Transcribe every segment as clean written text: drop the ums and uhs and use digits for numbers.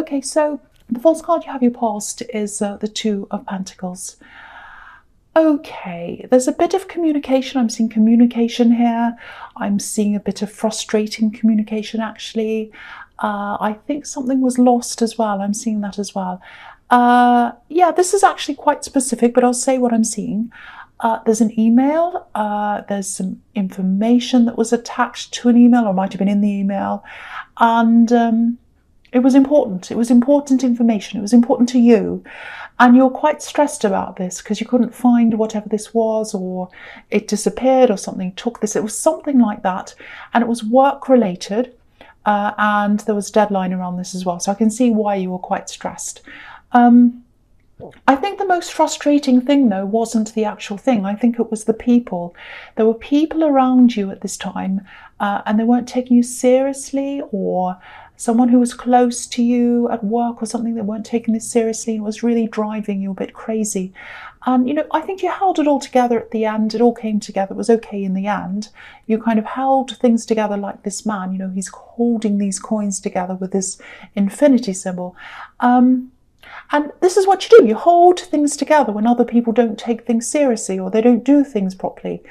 Okay, so the false card you have your past is the Two of Pentacles. Okay, there's a bit of communication. I'm seeing communication here. I'm seeing a bit of frustrating communication, actually. I think something was lost as well. I'm seeing that as well. Yeah, this is actually quite specific, but I'll say what I'm seeing. There's an email. There's some information that was attached to an email, or might have been in the email. And it was important. It was important information. It was important to you. And you're quite stressed about this because you couldn't find whatever this was, or it disappeared, or something took this. It was something like that. And it was work related. And there was a deadline around this as well. So I can see why you were quite stressed. I think the most frustrating thing, though, wasn't the actual thing. I think it was the people. There were people around you at this time, and they weren't taking you seriously, or someone who was close to you at work or something that weren't taking this seriously and was really driving you a bit crazy. And, I think you held it all together at the end. It all came together. It was okay in the end. You kind of held things together like this man. He's holding these coins together with this infinity symbol. And this is what you do. You hold things together when other people don't take things seriously, or they don't do things properly.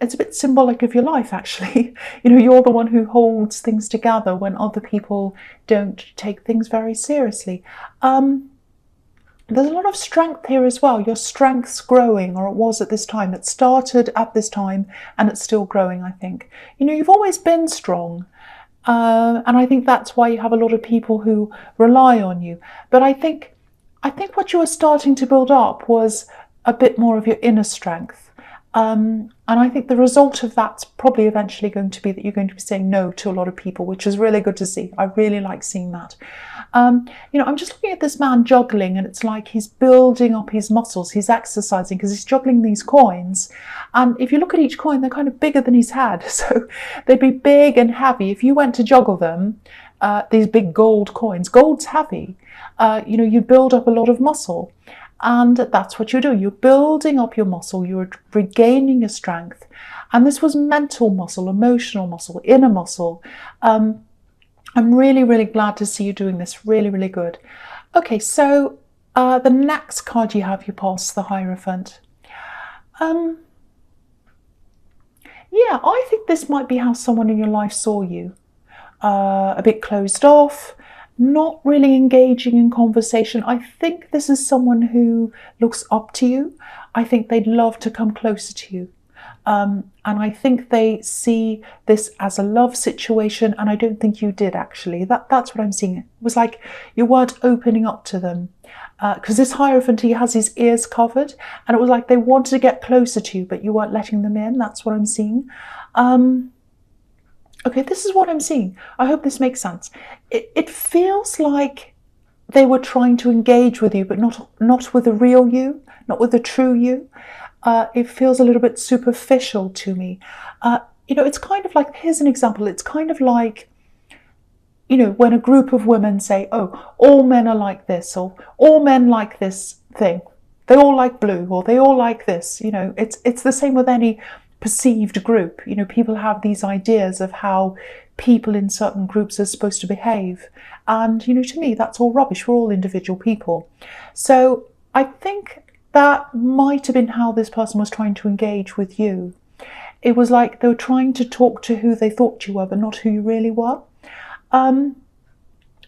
It's a bit symbolic of your life, actually. You're the one who holds things together when other people don't take things very seriously. There's a lot of strength here as well. Your strength's growing, or it was at this time. It started at this time and it's still growing, I think. You've always been strong. And I think that's why you have a lot of people who rely on you. But I think what you were starting to build up was a bit more of your inner strength. And I think the result of that's probably eventually going to be that you're going to be saying no to a lot of people, which is really good to see. I really like seeing that. I'm just looking at this man juggling, and it's like he's building up his muscles. He's exercising because he's juggling these coins. And if you look at each coin, they're kind of bigger than his head. So they'd be big and heavy. If you went to juggle them, these big gold coins, gold's heavy. You build up a lot of muscle. And that's what you do. You're building up your muscle. You're regaining your strength. And this was mental muscle, emotional muscle, inner muscle. I'm really, really glad to see you doing this. Really, really good. Okay, so the next card you have, you pass the Hierophant. Yeah, I think this might be how someone in your life saw you. A bit closed off. Not really engaging in conversation. I think this is someone who looks up to you. I think they'd love to come closer to you. And I think they see this as a love situation, and I don't think you did, actually. That's what I'm seeing. It was like you weren't opening up to them. Because this Hierophant, he has his ears covered, and it was like they wanted to get closer to you, but you weren't letting them in. That's what I'm seeing. Okay, this is what I'm seeing. I hope this makes sense. It feels like they were trying to engage with you, but not with the real you, not with the true you. It feels a little bit superficial to me. It's kind of like, here's an example. It's kind of like, when a group of women say, oh, all men are like this, or all men like this thing. They all like blue, or they all like this. It's the same with any perceived group. People have these ideas of how people in certain groups are supposed to behave, and to me that's all rubbish. We're all individual people. So I think that might have been how this person was trying to engage with you. It was like they were trying to talk to who they thought you were, but not who you really were. And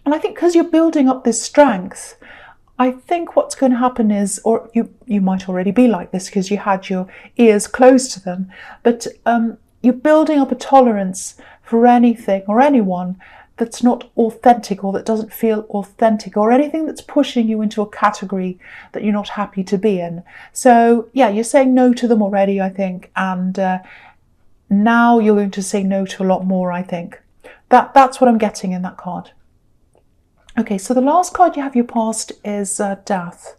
I think because you're building up this strength, I think what's going to happen is, or you might already be like this because you had your ears closed to them, but you're building up a tolerance for anything or anyone that's not authentic, or that doesn't feel authentic, or anything that's pushing you into a category that you're not happy to be in. So yeah, you're saying no to them already, I think, and now you're going to say no to a lot more, I think. That's what I'm getting in that card. Okay, so the last card you have your past is Death.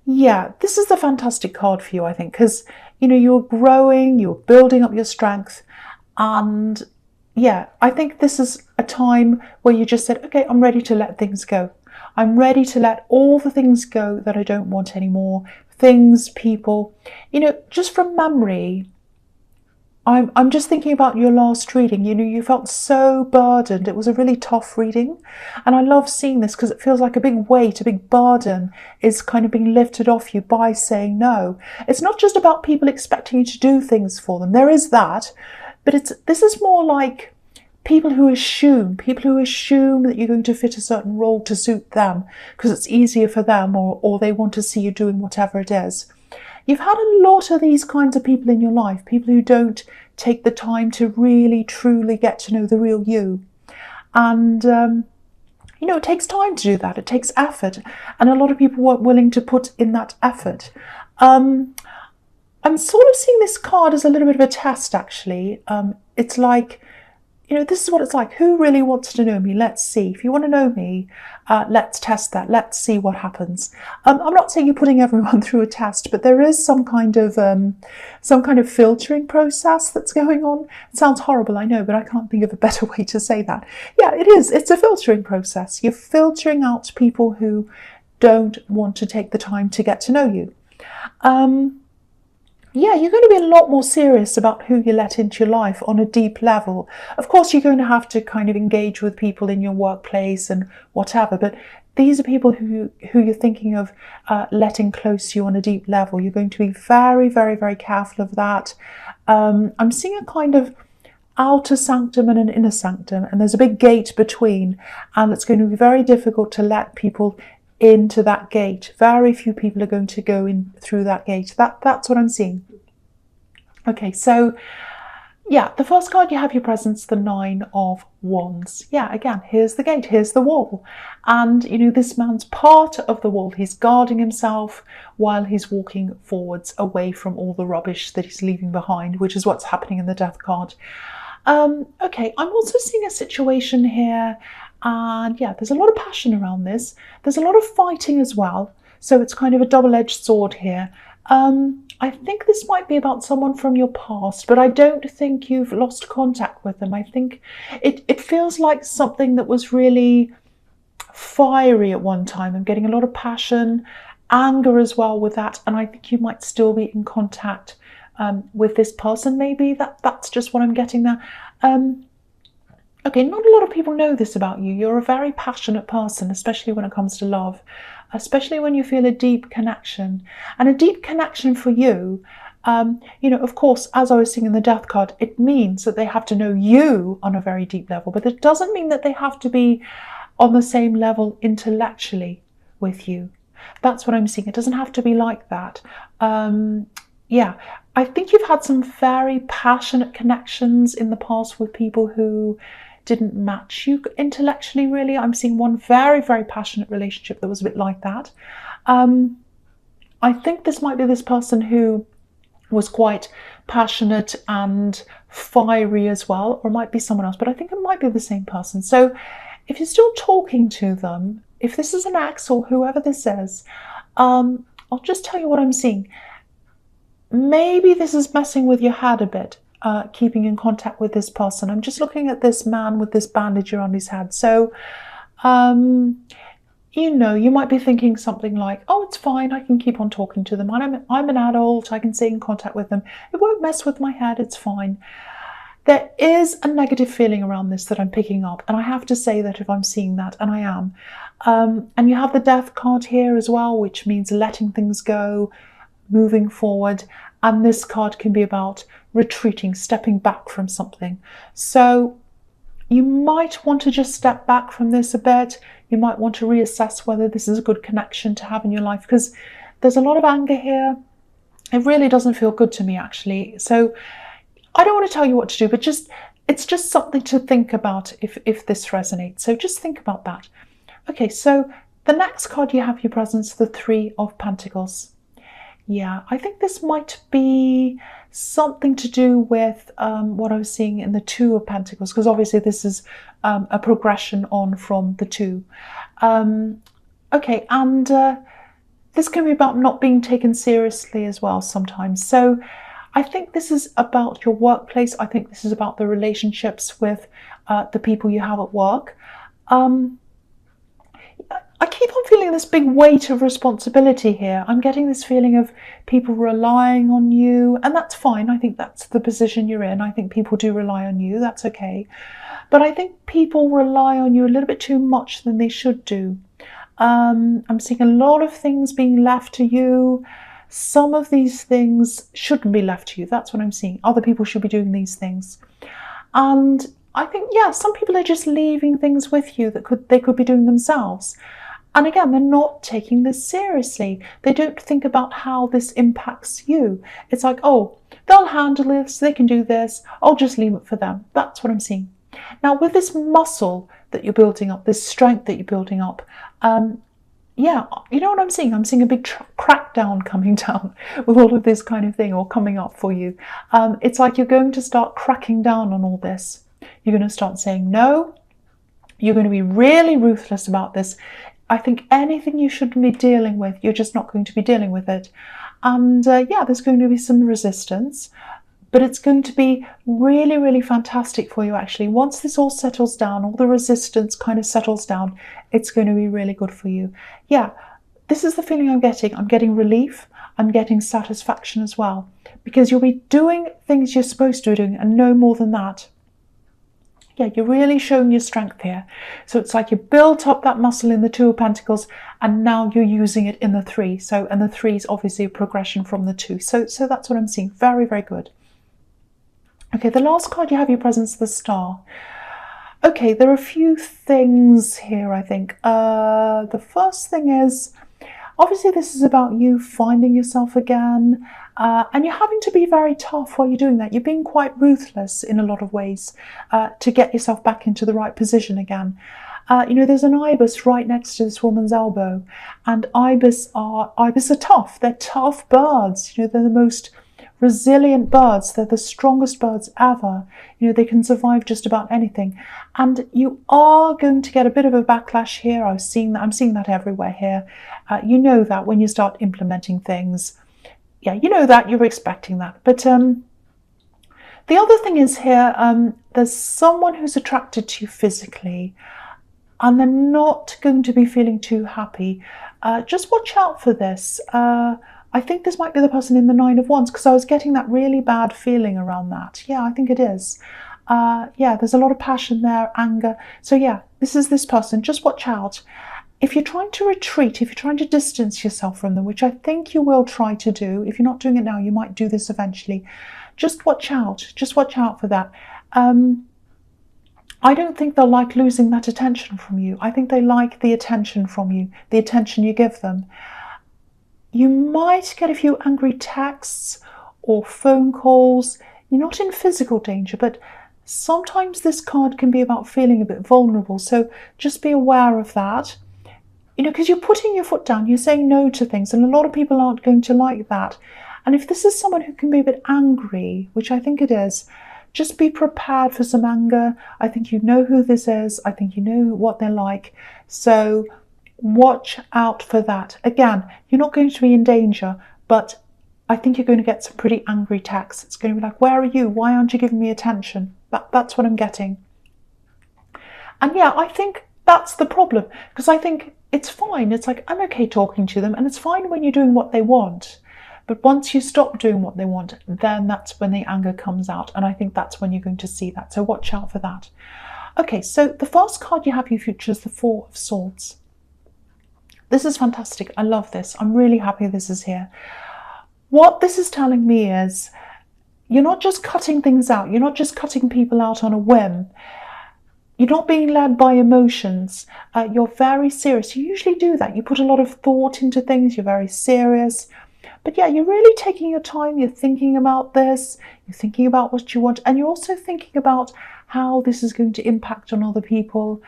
Yeah, this is the fantastic card for you, I think, because, you're growing, you're building up your strength. And yeah, I think this is a time where you just said, okay, I'm ready to let things go. I'm ready to let all the things go that I don't want anymore. Things, people, just from memory, I'm just thinking about your last reading. You know, you felt so burdened. It was a really tough reading. And I love seeing this because it feels like a big weight, a big burden is kind of being lifted off you by saying no. It's not just about people expecting you to do things for them. There is that. But this is more like people who assume that you're going to fit a certain role to suit them because it's easier for them, or they want to see you doing whatever it is. You've had a lot of these kinds of people in your life, people who don't take the time to really, truly get to know the real you. And, you know, it takes time to do that. It takes effort. And a lot of people weren't willing to put in that effort. I'm sort of seeing this card as a little bit of a test, actually. It's like, you know, this is what it's like. Who really wants to know me? Let's see. If you want to know me, let's test that. Let's see what happens. I'm not saying you're putting everyone through a test, but there is some kind of filtering process that's going on. It sounds horrible, I know, but I can't think of a better way to say that. Yeah, it is. It's a filtering process. You're filtering out people who don't want to take the time to get to know you. Yeah, you're going to be a lot more serious about who you let into your life on a deep level. Of course, you're going to have to kind of engage with people in your workplace and whatever, but these are people who you're thinking of letting close to you on a deep level. You're going to be very, very, very careful of that. I'm seeing a kind of outer sanctum and an inner sanctum, and there's a big gate between, and it's going to be very difficult to let people into that gate. Very few people are going to go in through that gate. That's what I'm seeing. Okay, so yeah, the first card you have your presence, the Nine of Wands. Yeah, again, here's the gate, here's the wall. And, you know, this man's part of the wall. He's guarding himself while he's walking forwards away from all the rubbish that he's leaving behind, which is what's happening in the Death card. Okay, I'm also seeing a situation here. And yeah, there's a lot of passion around this. There's a lot of fighting as well. So it's kind of a double-edged sword here. I think this might be about someone from your past, but I don't think you've lost contact with them. I think it feels like something that was really fiery at one time. I'm getting a lot of passion, anger as well with that. And I think you might still be in contact with this person, maybe. That's just what I'm getting there. Okay, not a lot of people know this about you. You're a very passionate person, especially when it comes to love, especially when you feel a deep connection. And a deep connection for you, you know, of course, as I was saying in the Death card, it means that they have to know you on a very deep level, but it doesn't mean that they have to be on the same level intellectually with you. That's what I'm seeing. It doesn't have to be like that. Yeah, I think you've had some very passionate connections in the past with people who didn't match you intellectually, really. I'm seeing one very, very passionate relationship that was a bit like that. I think this might be this person who was quite passionate and fiery as well, or it might be someone else, but I think it might be the same person. So if you're still talking to them, if this is an ex or whoever this is, I'll just tell you what I'm seeing. Maybe this is messing with your head a bit, keeping in contact with this person. I'm just looking at this man with this bandage around his head. So, you know, you might be thinking something like, oh, it's fine, I can keep on talking to them. I'm an adult, I can stay in contact with them. It won't mess with my head, it's fine. There is a negative feeling around this that I'm picking up. And I have to say that if I'm seeing that, and I am. And you have the Death card here as well, which means letting things go, moving forward, and this card can be about retreating, stepping back from something. So you might want to just step back from this a bit. You might want to reassess whether this is a good connection to have in your life, because there's a lot of anger here. It really doesn't feel good to me, actually. So I don't want to tell you what to do, but it's just something to think about if this resonates. So just think about that. Okay, so the next card you have your presence, the Three of Pentacles. Yeah, I think this might be something to do with what I was seeing in the Two of Pentacles, because obviously this is a progression on from the Two. Okay, and this can be about not being taken seriously as well sometimes. So I think this is about your workplace. I think this is about the relationships with the people you have at work. I keep on feeling feeling this big weight of responsibility here. I'm getting this feeling of people relying on you, and that's fine. I think that's the position you're in. I think people do rely on you. That's okay. But I think people rely on you a little bit too much than they should do. I'm seeing a lot of things being left to you. Some of these things shouldn't be left to you. That's what I'm seeing. Other people should be doing these things. And I think, yeah, some people are just leaving things with you that they could be doing themselves. And again, they're not taking this seriously. They don't think about how this impacts you. It's like, oh, they'll handle this, they can do this, I'll just leave it for them. That's what I'm seeing. Now, with this muscle that you're building up, this strength that you're building up, yeah, you know what I'm seeing? I'm seeing a big crackdown coming down with all of this kind of thing, or coming up for you. It's like you're going to start cracking down on all this. You're going to start saying no. You're going to be really ruthless about this. I think anything you shouldn't be dealing with, you're just not going to be dealing with it. And yeah, there's going to be some resistance, but it's going to be really, really fantastic for you, actually. Once this all settles down, all the resistance kind of settles down, it's going to be really good for you. Yeah, this is the feeling I'm getting. I'm getting relief. I'm getting satisfaction as well, because you'll be doing things you're supposed to be doing and no more than that. Yeah, you're really showing your strength here. So it's like you built up that muscle in the Two of Pentacles, and now you're using it in the Three. So, and the Three is obviously a progression from the Two. So that's what I'm seeing. Very, very good. Okay, the last card you have, your presence, the Star. Okay, there are a few things here, I think. The first thing is, obviously this is about you finding yourself again, and you're having to be very tough while you're doing that. You're being quite ruthless in a lot of ways to get yourself back into the right position again. You know, there's an ibis right next to this woman's elbow, and ibis are tough. They're tough birds. You know, they're the most resilient birds. They're the strongest birds ever. You know, they can survive just about anything. And you are going to get a bit of a backlash here. I'm seeing that everywhere here. You know that when you start implementing things. Yeah, you know that, you're expecting that. But the other thing is here, there's someone who's attracted to you physically, and they're not going to be feeling too happy. Just watch out for this. I think this might be the person in the Nine of Wands, because I was getting that really bad feeling around that. Yeah, I think it is. Yeah, there's a lot of passion there, anger. So yeah, this is this person. Just watch out. If you're trying to retreat, if you're trying to distance yourself from them, which I think you will try to do, if you're not doing it now, you might do this eventually. Just watch out. Just watch out for that. I don't think they'll like losing that attention from you. I think they like the attention from you, the attention you give them. You might get a few angry texts or phone calls. You're not in physical danger, but sometimes this card can be about feeling a bit vulnerable. So just be aware of that. You know, because you're putting your foot down, you're saying no to things, and a lot of people aren't going to like that. And if this is someone who can be a bit angry, which I think it is, just be prepared for some anger. I think you know who this is. I think you know what they're like. So watch out for that. Again, you're not going to be in danger, but I think you're going to get some pretty angry texts. It's going to be like, where are you? Why aren't you giving me attention? That's what I'm getting. And yeah, I think that's the problem, because I think it's fine. It's like, I'm okay talking to them, and it's fine when you're doing what they want. But once you stop doing what they want, then that's when the anger comes out. And I think that's when you're going to see that. So watch out for that. Okay, so the first card you have for your future is the Four of Swords. This is fantastic. I love this. I'm really happy this is here. What this is telling me is you're not just cutting things out. You're not just cutting people out on a whim. You're not being led by emotions. You're very serious. You usually do that. You put a lot of thought into things. You're very serious. But yeah, you're really taking your time. You're thinking about this. You're thinking about what you want. And you're also thinking about how this is going to impact on other people.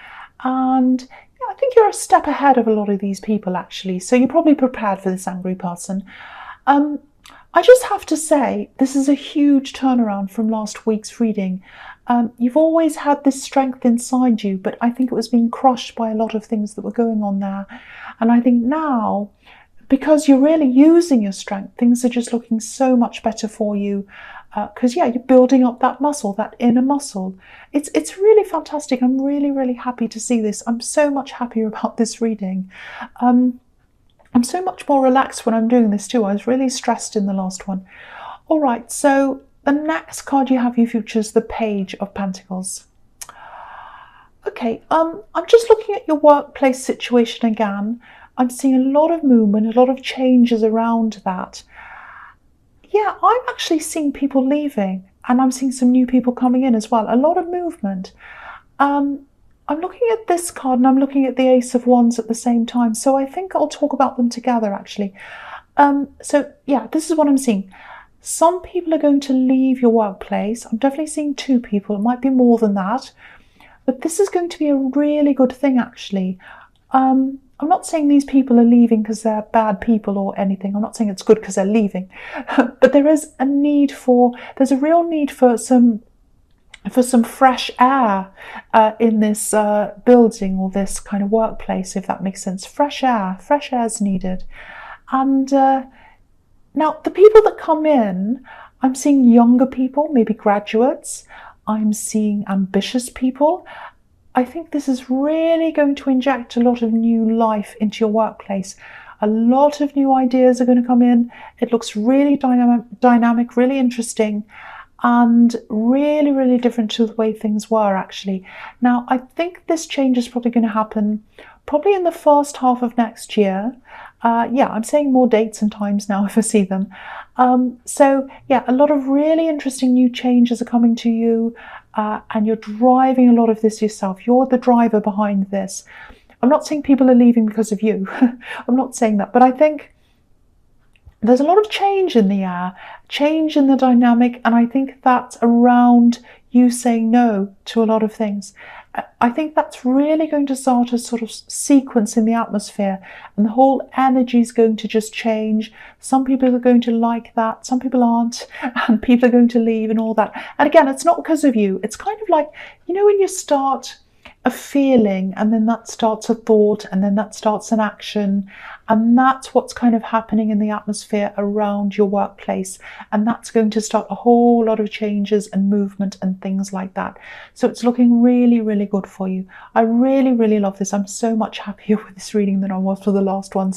And yeah, I think you're a step ahead of a lot of these people, actually. So you're probably prepared for this angry person. I just have to say, this is a huge turnaround from last week's reading. You've always had this strength inside you, but I think it was being crushed by a lot of things that were going on there. And I think now, because you're really using your strength, things are just looking so much better for you. because yeah, you're building up that muscle, that inner muscle. It's really fantastic. I'm really happy to see this. I'm so much happier about this reading. I'm so much more relaxed when I'm doing this too. I was really stressed in the last one. All right, so the next card you have, you features the Page of Pentacles. Okay, I'm just looking at your workplace situation again. I'm seeing a lot of movement, a lot of changes around that. Yeah, I'm actually seeing people leaving, and I'm seeing some new people coming in as well. A lot of movement. I'm looking at this card and I'm looking at the Ace of Wands at the same time. So I think I'll talk about them together actually. So yeah, this is what I'm seeing. Some people are going to leave your workplace. I'm definitely seeing 2 people. It might be more than that. But this is going to be a really good thing actually. I'm not saying these people are leaving because they're bad people or anything. I'm not saying it's good because they're leaving. But there is a need for, there's a real need for some fresh air in this building or this kind of workplace, if that makes sense. Fresh air is needed. And now the people that come in, I'm seeing younger people, maybe graduates. I'm seeing ambitious people. I think this is really going to inject a lot of new life into your workplace. A lot of new ideas are going to come in. It looks really dynamic, really interesting, and really different to the way things were actually. Now, I think this change is probably going to happen probably in the first half of next year. Yeah, I'm saying more dates and times now if I see them. So yeah, a lot of really interesting new changes are coming to you, and you're driving a lot of this yourself. You're the driver behind this. I'm not saying people are leaving because of you. I'm not saying that, but I think there's a lot of change in the air, change in the dynamic, and I think that's around you saying no to a lot of things. I think that's really going to start a sort of sequence in the atmosphere, and the whole energy is going to just change. Some people are going to like that, some people aren't, and people are going to leave and all that. And again, it's not because of you. It's kind of like, you know, when you start a feeling and then that starts a thought and then that starts an action, and that's what's kind of happening in the atmosphere around your workplace, and that's going to start a whole lot of changes and movement and things like that. So it's looking really good for you. I really love this. I'm so much happier with this reading than I was for the last one.